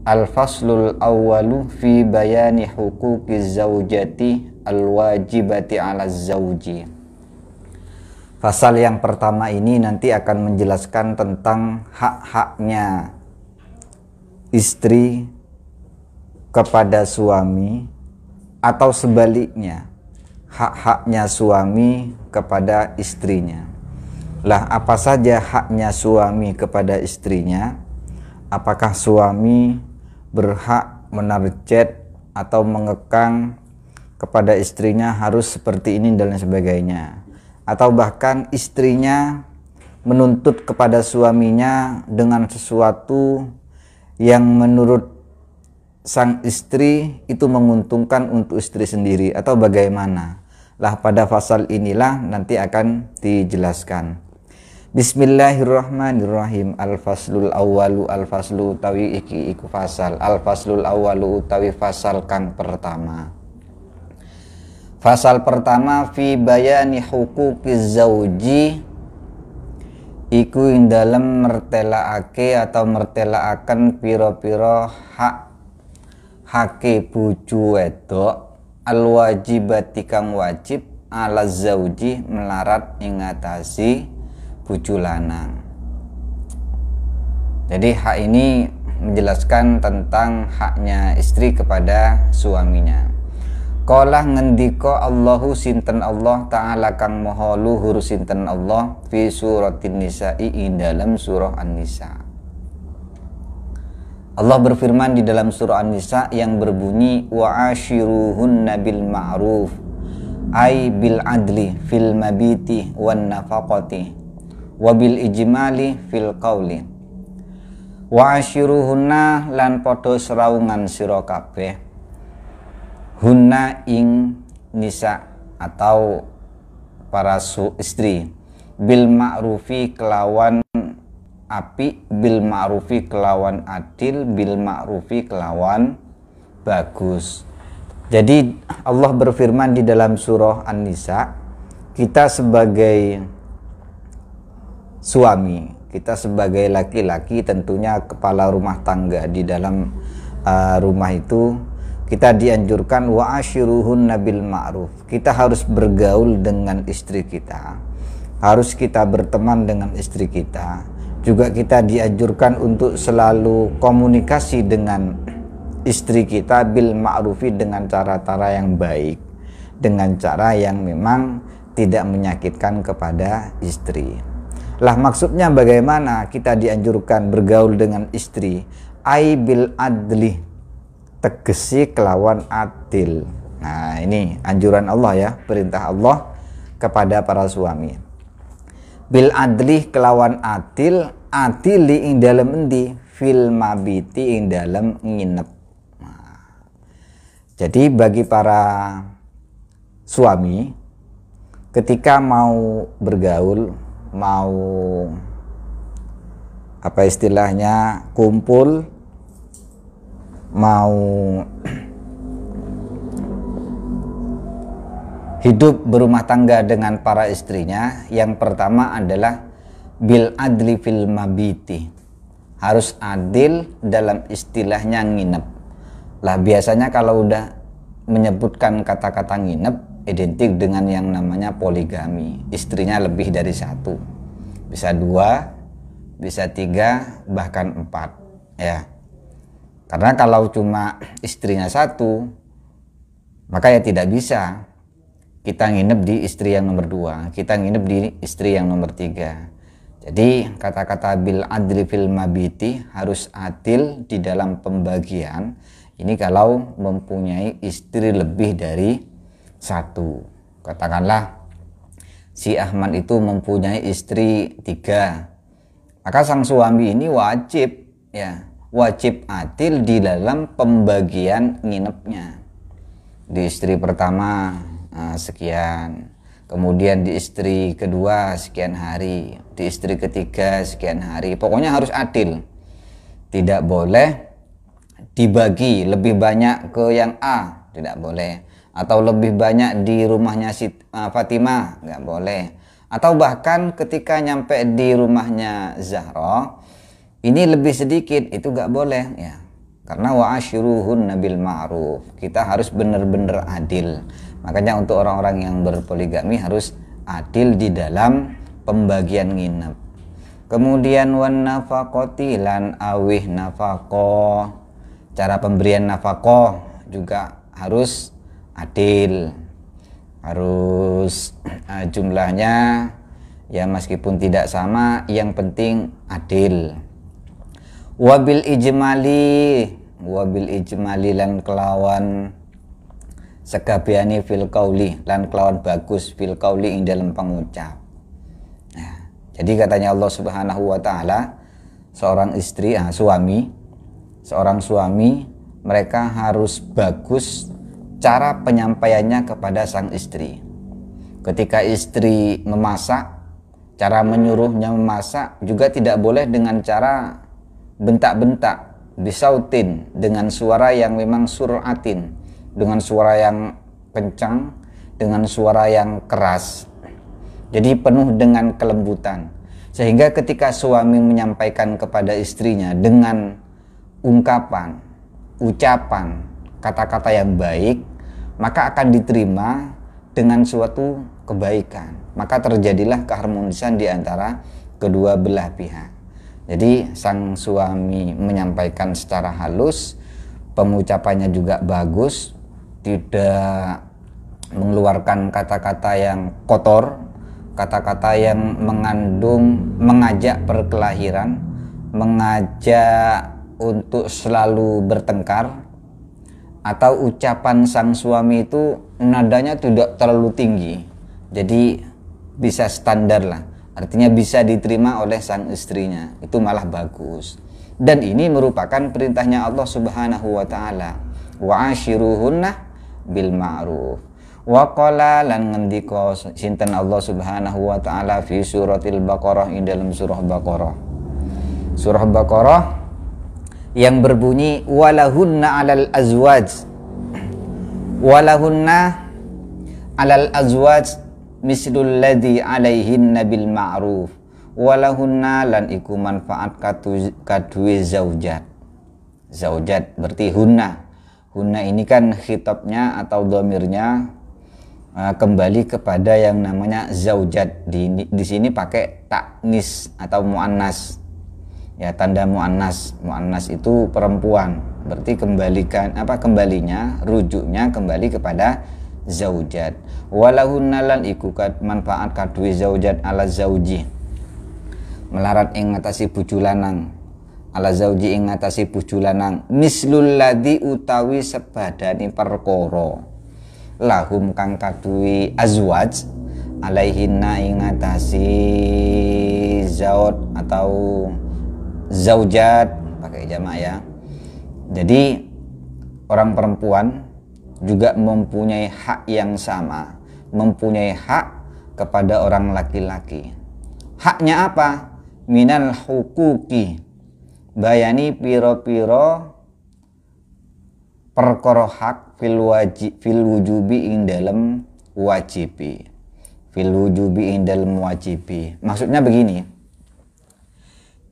Al-faslul awwalu fi bayani huquqiz zaujati al-wajibati 'ala zauji. Pasal yang pertama ini nanti akan menjelaskan tentang hak-haknya istri kepada suami atau sebaliknya, hak-haknya suami kepada istrinya. Lah, apa saja haknya suami kepada istrinya? Apakah suami berhak menarjet atau mengekang kepada istrinya harus seperti ini dan lain sebagainya, atau bahkan istrinya menuntut kepada suaminya dengan sesuatu yang menurut sang istri itu menguntungkan untuk istri sendiri, atau bagaimana? Lah, pada pasal inilah nanti akan dijelaskan. Bismillahirrahmanirrahim. Al-faslul awwalu, al-faslu utawi iki iku fasal. Al-faslul awwalu utawi fasal kang pertama. Fasal pertama fi bayani huquqiz zauji, iku ing dalem mertelaake atau mertelaaken pira-pira hake bojo wedok al-wajibati kang wajib ala zauji melarat ing ngatasi bojo lanang. Jadi hak ini menjelaskan tentang haknya istri kepada suaminya. Qala ngendika Allahu sinten Allah ta'ala kang maha luhur sinten Allah fi suratin nisa'i ing dalam surah An-Nisa. Allah berfirman di dalam surah An-Nisa yang berbunyi wa ashiruhunna bil ma'ruf ay bil adli fil mabiti wan nafaqati wabil ijmali fil qawli. Wa ashiruhunna lan padha seraungan sira kabeh hunna ing nisa atau para istri bil ma'rufi kelawan api, bil ma'rufi kelawan adil, bil ma'rufi kelawan bagus. Jadi Allah berfirman di dalam surah An-Nisa, kita sebagai suami, kita sebagai laki-laki, tentunya kepala rumah tangga di dalam rumah itu, kita dianjurkan wa ashiruhunna bil ma'ruf. Kita harus bergaul dengan istri kita, harus kita berteman dengan istri kita. Juga kita dianjurkan untuk selalu komunikasi dengan istri kita bil ma'rufi, dengan cara-cara yang baik, dengan cara yang memang tidak menyakitkan kepada istri. Lah, maksudnya bagaimana kita dianjurkan bergaul dengan istri? Ai bil adli, tegesi kelawan adil. Nah, ini anjuran Allah ya, perintah Allah kepada para suami. Bil adli kelawan adil, adili ing dalem endi? Fil mabiti ing dalem nginep. Nah, jadi bagi para suami ketika mau bergaul, mau apa istilahnya kumpul, mau hidup berumah tangga dengan para istrinya, yang pertama adalah bil adli fil mabiti, harus adil dalam istilahnya nginep. Lah, biasanya kalau udah menyebutkan kata-kata nginep identik dengan yang namanya poligami, istrinya lebih dari satu, bisa dua, bisa tiga, bahkan empat ya. Karena kalau cuma istrinya satu, maka ya tidak bisa kita nginep di istri yang nomor dua, kita nginep di istri yang nomor tiga. Jadi kata-kata bil adli fil mabiti, harus adil di dalam pembagian. Ini kalau mempunyai istri lebih dari satu. Katakanlah si Ahmad itu mempunyai istri tiga, maka sang suami ini wajib ya, wajib adil di dalam pembagian nginepnya. Di istri pertama sekian, kemudian di istri kedua sekian hari, di istri ketiga sekian hari. Pokoknya harus adil, tidak boleh dibagi lebih banyak ke yang A, tidak boleh, atau lebih banyak di rumahnya si Fatimah, nggak boleh, atau bahkan ketika nyampe di rumahnya Zahra ini lebih sedikit, itu nggak boleh ya, Karena wa'ashiruhunna bil ma'ruf. Kita harus benar-benar adil. Makanya untuk orang-orang yang berpoligami harus adil di dalam pembagian nginep. Kemudian wan nafaqati lan awih nafaqah. Cara pemberian nafaqah juga harus adil. Harus jumlahnya ya meskipun tidak sama, yang penting adil. Wabil ijmali lan kelawan sekabiani fil qauli, lan kelawan bagus fil qauli ing dalam pengucap. Nah, jadi katanya Allah Subhanahu wa taala, seorang suami mereka harus bagus cara penyampaiannya kepada sang istri. Ketika istri memasak, cara menyuruhnya memasak juga tidak boleh dengan cara bentak-bentak, bisautin, dengan suara yang memang suratin, dengan suara yang kencang, dengan suara yang keras. Jadi penuh dengan kelembutan. Sehingga ketika suami menyampaikan kepada istrinya dengan ungkapan, ucapan, kata-kata yang baik, maka akan diterima dengan suatu kebaikan. Maka terjadilah keharmonisan di antara kedua belah pihak. Jadi sang suami menyampaikan secara halus, pengucapannya juga bagus, tidak mengeluarkan kata-kata yang kotor, kata-kata yang mengajak perkelahiran, mengajak untuk selalu bertengkar, atau ucapan sang suami itu nadanya tidak terlalu tinggi, jadi bisa standar lah. Artinya bisa diterima oleh sang istrinya, itu malah bagus. Dan ini merupakan perintahnya Allah Subhanahu wa taala, wa'ashiruhunna bil ma'ruf. Wa qala lan ngendika sinten Allah Subhanahu wa taala fi suratil Baqarah, ing dalam surah Baqarah. Surah Baqarah yang berbunyi walahunna 'alal azwaj. Walahunna 'alal azwaj mislul ladzi 'alaihinna bil ma'ruf. Walahunna lan iku manfaat kadue zaujat. Zaujat berarti hunna. Hunna ini kan khitabnya atau dhamirnya kembali kepada yang namanya zaujat. Di sini pakai taknis atau muannas. Ya, tanda muannas. Muannas itu perempuan. Berarti kembalinya, rujuknya kembali kepada zaujat. Walahunna lan iku manfaat kadue zaujat ala zauji. Melarat ing ngatasi bojo lanang. Ala zauji ing ngatasi bojo lanang. Mislul ladzi utawi sebadani perkara. Lahum kang kadue azwaj alaihinna ing ngatasi zauj atau zaujat pakai jamak ya. Jadi orang perempuan juga mempunyai hak yang sama, mempunyai hak kepada orang laki-laki. Haknya apa? Minal hukuki, bayani piro-piro perkara hak fil wujubi ing dalam wajibi. Fil wujubi ing dalam wajibi. Maksudnya begini,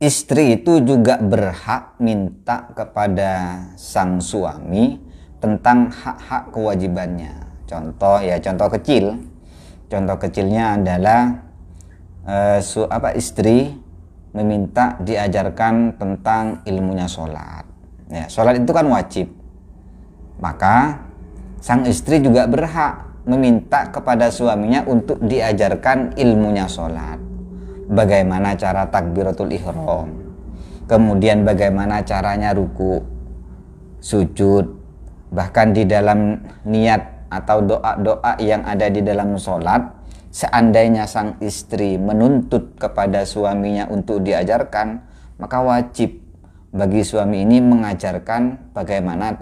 istri itu juga berhak minta kepada sang suami tentang hak-hak kewajibannya. Contoh kecil. Contoh kecilnya adalah istri meminta diajarkan tentang ilmunya sholat. Ya, sholat itu kan wajib. Maka sang istri juga berhak meminta kepada suaminya untuk diajarkan ilmunya sholat. Bagaimana cara takbiratul ihram, kemudian bagaimana caranya ruku, sujud, bahkan di dalam niat atau doa-doa yang ada di dalam sholat. Seandainya sang istri menuntut kepada suaminya untuk diajarkan, maka wajib bagi suami ini mengajarkan bagaimana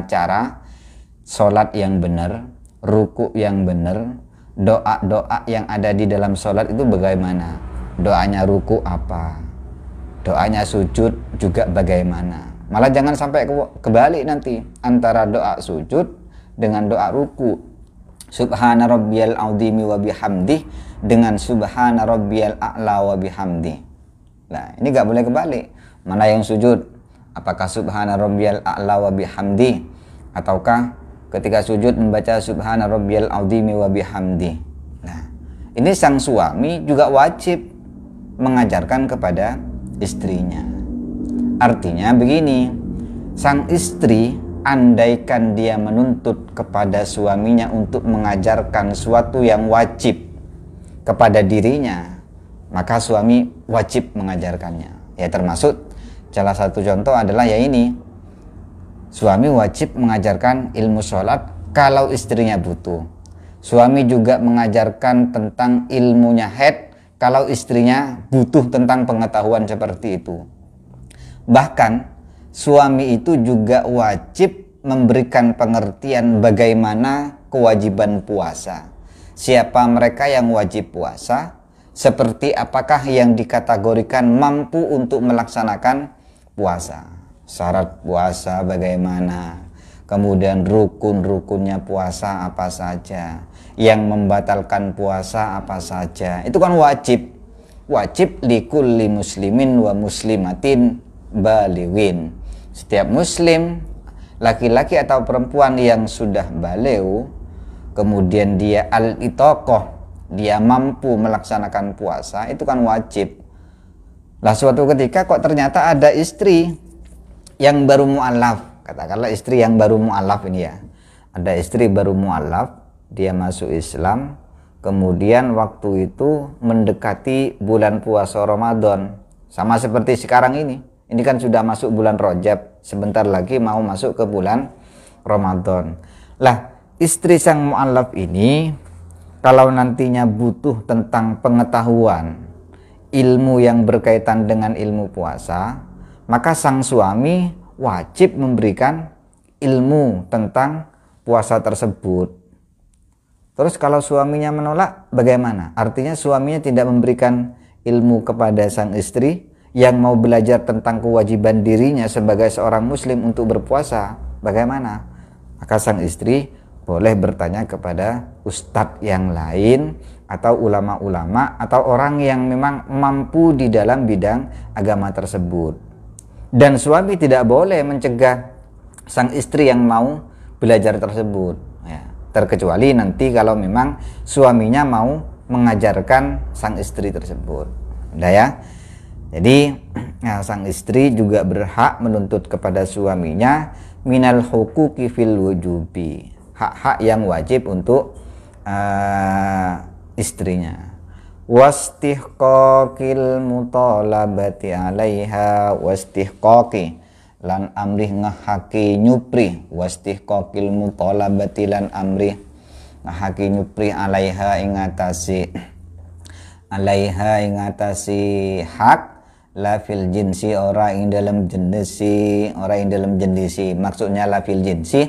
cara sholat yang benar, ruku yang benar, doa-doa yang ada di dalam sholat itu bagaimana, doanya ruku apa, doanya sujud juga bagaimana. Malah jangan sampai kebalik nanti antara doa sujud dengan doa ruku. Subhana rabbiyal azimi wa bihamdih dengan subhana rabbiyal a'la wa bihamdih. Nah, ini gak boleh kebalik. Mana yang sujud Apakah subhana rabbiyal a'la wa bihamdi, ataukah ketika sujud membaca subhana rabbiyal azimi wa bihamdi. Nah, ini sang suami juga wajib mengajarkan kepada istrinya. Artinya begini, sang istri andaikan dia menuntut kepada suaminya untuk mengajarkan suatu yang wajib kepada dirinya, maka suami wajib mengajarkannya. Ya, termasuk salah satu contoh adalah ya ini, suami wajib mengajarkan ilmu sholat kalau istrinya butuh. Suami juga mengajarkan tentang ilmunya haid kalau istrinya butuh tentang pengetahuan seperti itu. Bahkan suami itu juga wajib memberikan pengertian bagaimana kewajiban puasa. Siapa mereka yang wajib puasa, seperti apakah yang dikategorikan mampu untuk melaksanakan puasa, syarat puasa bagaimana, kemudian rukun-rukunnya puasa apa saja, yang membatalkan puasa apa saja. Itu kan wajib likulli muslimin wa muslimatin baliwin. Setiap muslim, laki-laki atau perempuan yang sudah baligh, kemudian dia al-itaqah, dia mampu melaksanakan puasa, itu kan wajib. Lah suatu ketika kok ternyata ada istri yang baru mu'alaf, katakanlah istri yang baru mu'alaf ini ya, ada istri baru mu'alaf, dia masuk Islam, kemudian waktu itu mendekati bulan puasa Ramadan, sama seperti sekarang ini kan sudah masuk bulan Rajab, sebentar lagi mau masuk ke bulan Ramadan. Lah istri sang mu'alaf ini kalau nantinya butuh tentang pengetahuan ilmu yang berkaitan dengan ilmu puasa, maka sang suami wajib memberikan ilmu tentang puasa tersebut. Terus kalau suaminya menolak bagaimana? Artinya suaminya tidak memberikan ilmu kepada sang istri yang mau belajar tentang kewajiban dirinya sebagai seorang muslim untuk berpuasa, bagaimana? Maka sang istri boleh bertanya kepada ustadz yang lain atau ulama-ulama atau orang yang memang mampu di dalam bidang agama tersebut. Dan suami tidak boleh mencegah sang istri yang mau belajar tersebut, ya, terkecuali nanti kalau memang suaminya mau mengajarkan sang istri tersebut. Udah ya. Jadi ya, sang istri juga berhak menuntut kepada suaminya minal huquqi fil wujubi, hak-hak yang wajib untuk istrinya. Wastihqaqil mutalabati alaiha, wastihqaqi lan amrih ngahaki nyupri, wastihqaqil mutalabati lan amrih ngahaki nyupri alaiha ingatasi hak la fil jinsi, ora ing dalam jenisi, maksudnya la fil jinsi,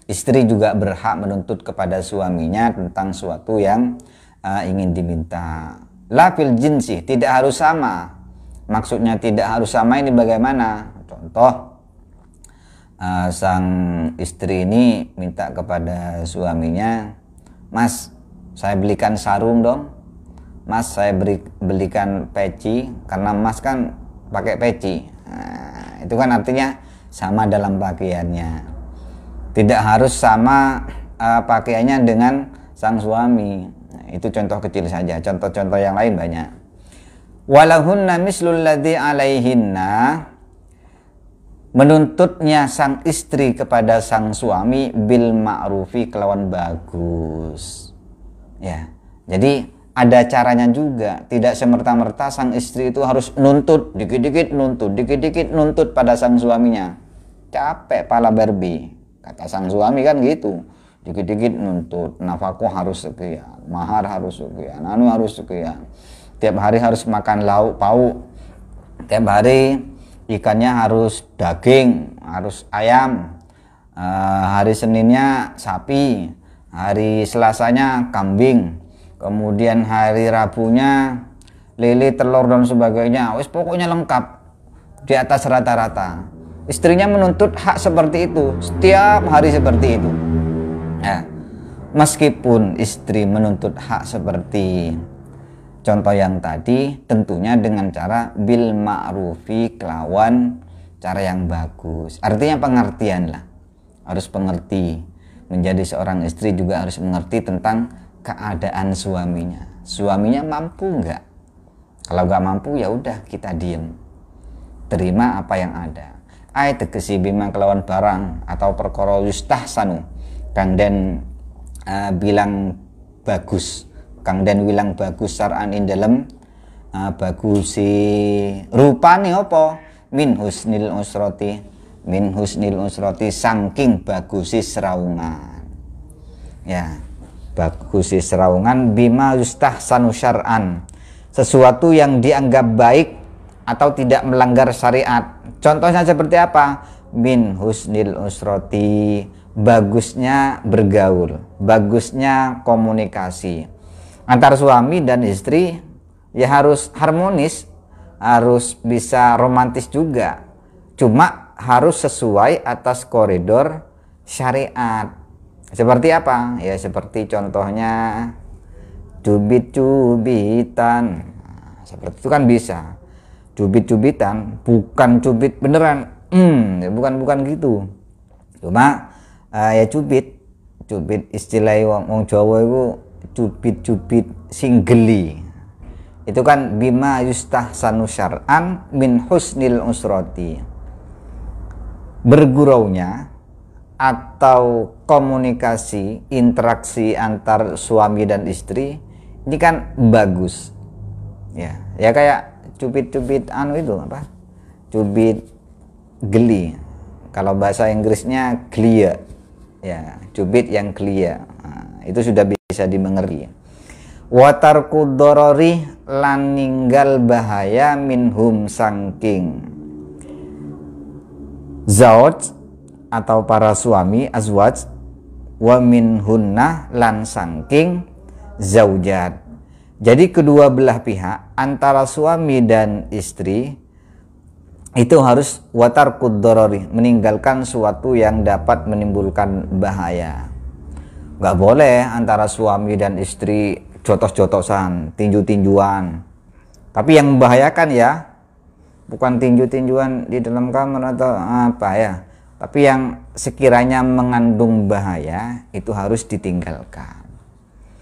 istri juga berhak menuntut kepada suaminya tentang suatu yang ingin diminta. La fil jinsi, tidak harus sama. Maksudnya tidak harus sama ini bagaimana? Contoh, sang istri ini minta kepada suaminya, "Mas, saya belikan sarung dong. Mas, saya belikan peci, karena Mas kan pakai peci." Nah, itu kan artinya sama dalam pakaiannya. Tidak harus sama pakaiannya dengan sang suami. Nah, itu contoh kecil saja. Contoh-contoh yang lain banyak. Walahunna mislul ladzi alaihinna, menuntutnya sang istri kepada sang suami bil ma'rufi, kelawan bagus. Ya. Jadi ada caranya juga. Tidak semerta-merta sang istri itu harus nuntut, dikit-dikit nuntut pada sang suaminya. Capek pala Barbie, kata sang suami kan gitu. Dikit-dikit nuntut, nafkah harus sekian, mahar harus sekian, anu harus sekian. Tiap hari harus makan lauk pauk. Tiap hari ikannya harus daging, harus ayam. Hari Seninnya sapi, hari Selasanya kambing. Kemudian hari Rabunya lele, telur dan sebagainya. Wis pokoknya lengkap di atas rata-rata. Istrinya menuntut hak seperti itu, setiap hari seperti itu. Ya, meskipun istri menuntut hak seperti contoh yang tadi, tentunya dengan cara bil ma'rufi, kelawan cara yang bagus. Artinya pengertian lah, harus pengerti. Menjadi seorang istri juga harus mengerti tentang keadaan suaminya. Suaminya mampu nggak? Kalau nggak mampu ya udah kita diem, terima apa yang ada. Ai tegesi bima kelawan barang atau perkara yustahsanu kang den bilang bagus, kang den wilang bagus syar'an ing dalem bagusi rupane apa min husnil usrati saking bagusi seraungan. Ya, bagusi seraungan bima yustahsanu syar'an, sesuatu yang dianggap baik atau tidak melanggar syariat. Contohnya seperti apa? Min husnil usrati, bagusnya bergaul, bagusnya komunikasi antar suami dan istri. Ya harus harmonis, harus bisa romantis juga, cuma harus sesuai atas koridor syariat. Seperti apa? Ya seperti contohnya cubit-cubitan, seperti itu kan bisa. Cubit-cubitan, bukan cubit beneran, bukan gitu. Cuma ya cubit istilah wong Jawa itu cubit sing geli. Itu kan bima yustahsanu syar'an min husnil usrati. Berguraunya atau komunikasi, interaksi antar suami dan istri ini kan bagus. Ya kayak cubit itu apa? Cubit geli. Kalau bahasa Inggrisnya clear. Ya, cubit yang clear. Nah, itu sudah bisa dimengerti. Watarku dorori lan ninggal bahaya minhum sangking zauj atau para suami azwaj, wa minhunna lan sangking zaujat. Jadi kedua belah pihak antara suami dan istri itu harus watarkud dorori, meninggalkan suatu yang dapat menimbulkan bahaya. Gak boleh antara suami dan istri jotos-jotosan, tinju-tinjuan. Tapi yang membahayakan ya bukan tinju-tinjuan di dalam kamar atau apa ya, tapi yang sekiranya mengandung bahaya itu harus ditinggalkan.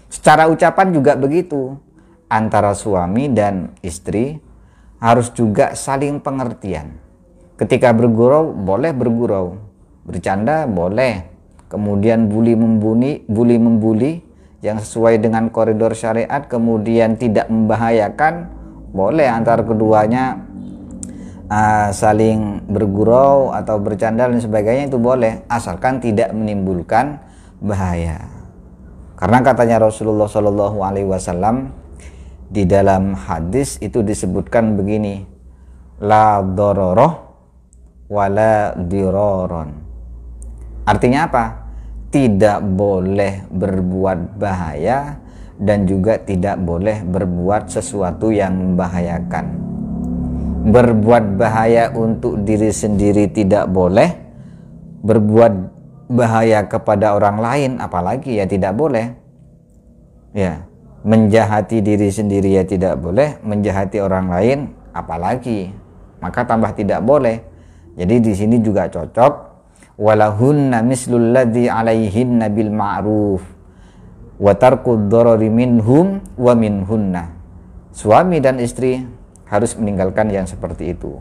Secara ucapan juga begitu. Antara suami dan istri harus juga saling pengertian. Ketika bergurau boleh bergurau, bercanda boleh, kemudian bully membuli yang sesuai dengan koridor syariat, kemudian tidak membahayakan, boleh antar keduanya saling bergurau atau bercanda dan sebagainya, itu boleh asalkan tidak menimbulkan bahaya. Karena katanya Rasulullah Shallallahu Alaihi Wasallam di dalam hadis itu disebutkan begini, la dororoh wala diroron. Artinya apa? Tidak boleh berbuat bahaya dan juga tidak boleh berbuat sesuatu yang membahayakan. Berbuat bahaya untuk diri sendiri tidak boleh, berbuat bahaya kepada orang lain apalagi ya tidak boleh. Ya, menjahati diri sendiri ya tidak boleh, menjahati orang lain apalagi, maka tambah tidak boleh. Jadi di sini juga cocok, walahunna mislul ladzi alaihinna bil ma'ruf wa tarkud dharari minhum wa minhunna. Suami dan istri harus meninggalkan yang seperti itu.